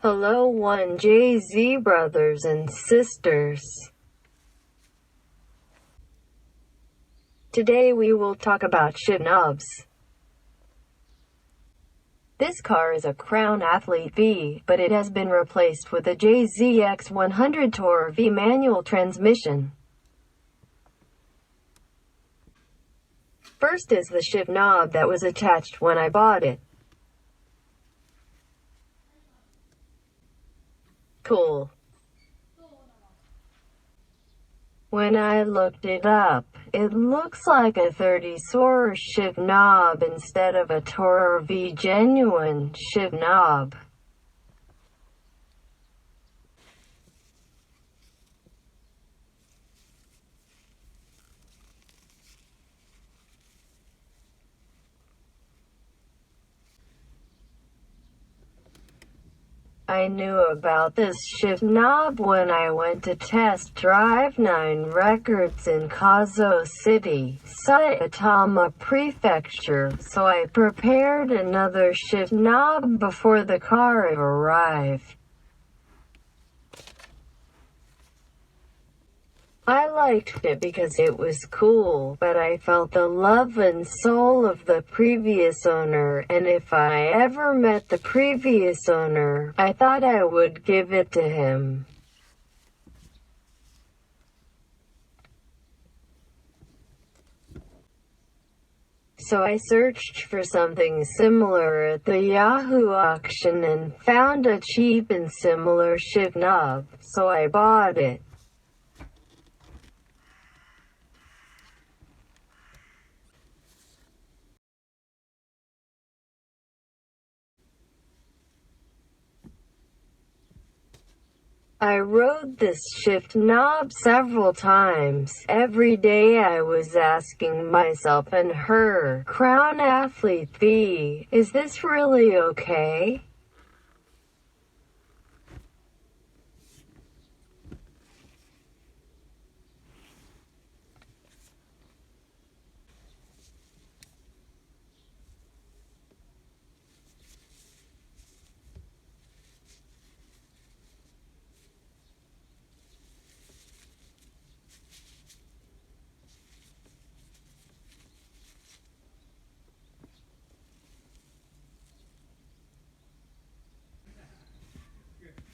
Hello 1JZ brothers and sisters. Today we will talk about shift knobs. This car is a Crown Athlete V, but it has been replaced with a JZX100 Tourer V manual transmission. First is the shift knob that was attached when I bought it. Cool. When I looked it up, it looks like a 30 Tourer shift knob instead of a Tourer V genuine shift knob. I knew about this shift knob when I went to test drive 9 Records in Kazo City, Saitama Prefecture, so I prepared another shift knob before the car arrived. I liked it because it was cool, but I felt the love and soul of the previous owner, and if I ever met the previous owner, I thought I would give it to him. So I searched for something similar at the Yahoo auction and found a cheap and similar shift knob, so I bought it. I rode this shift knob several times. Every day I was asking myself and her, Crown Athlete V, is this really okay?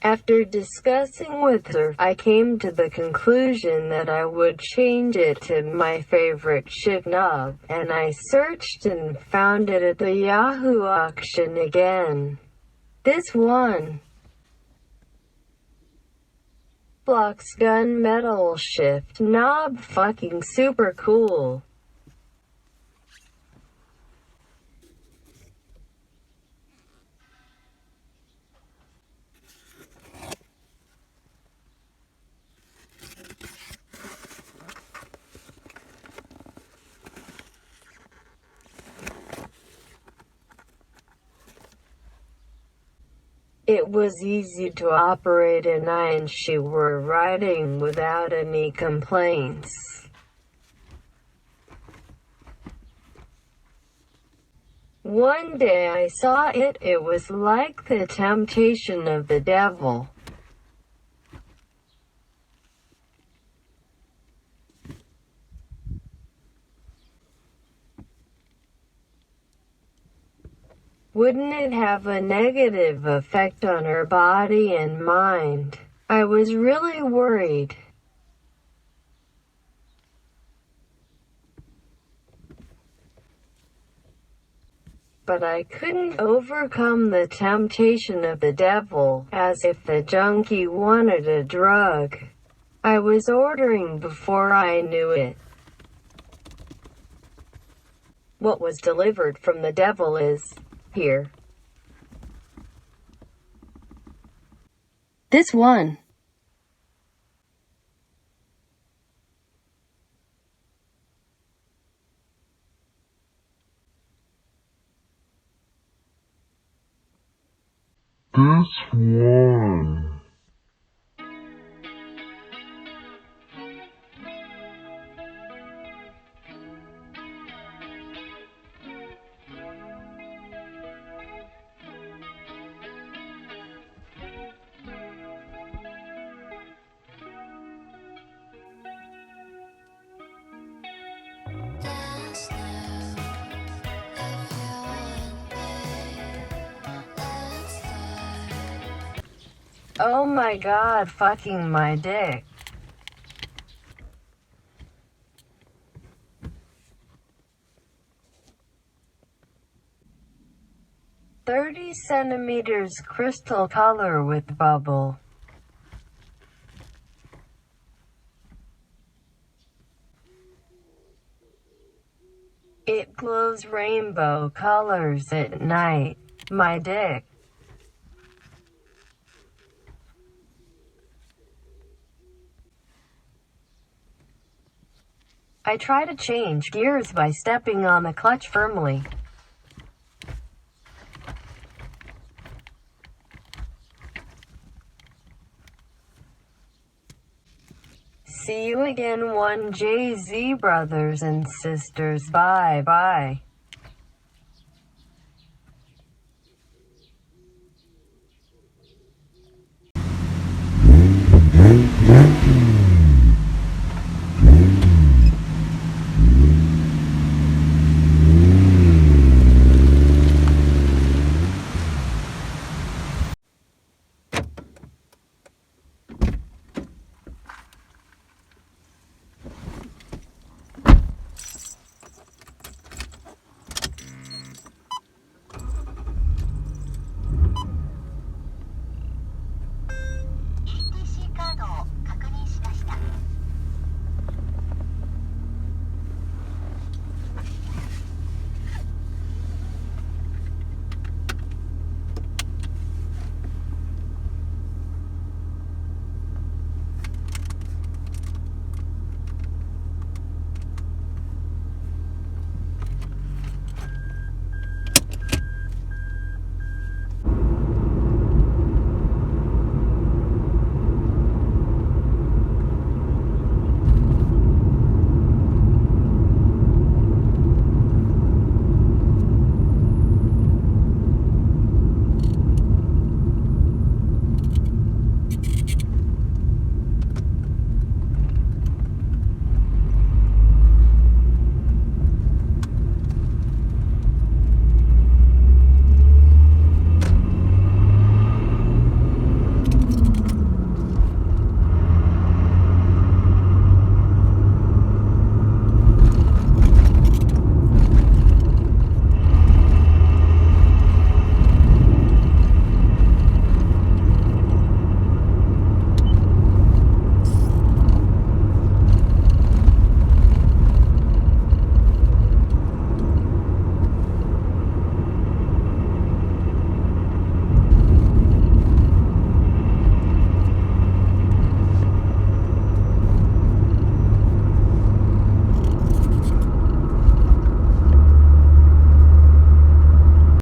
After discussing with her, I came to the conclusion that I would change it to my favorite shift knob, and I searched and found it at the Yahoo auction again. This one. Blocks gunmetal shift knob, fucking super cool. It was easy to operate and I and she were riding without any complaints. One day I saw it, it was like the temptation of the devil. Wouldn't it have a negative effect on her body and mind? I was really worried. But I couldn't overcome the temptation of the devil, as if the junkie wanted a drug. I was ordering before I knew it. What was delivered from the devil is here. This one. This one. Oh my god, fucking my dick. "30 centimeters crystal color with bubble." It glows rainbow colors at night. My dick. I try to change gears by stepping on the clutch firmly. See you again one JZ brothers and sisters. Bye bye.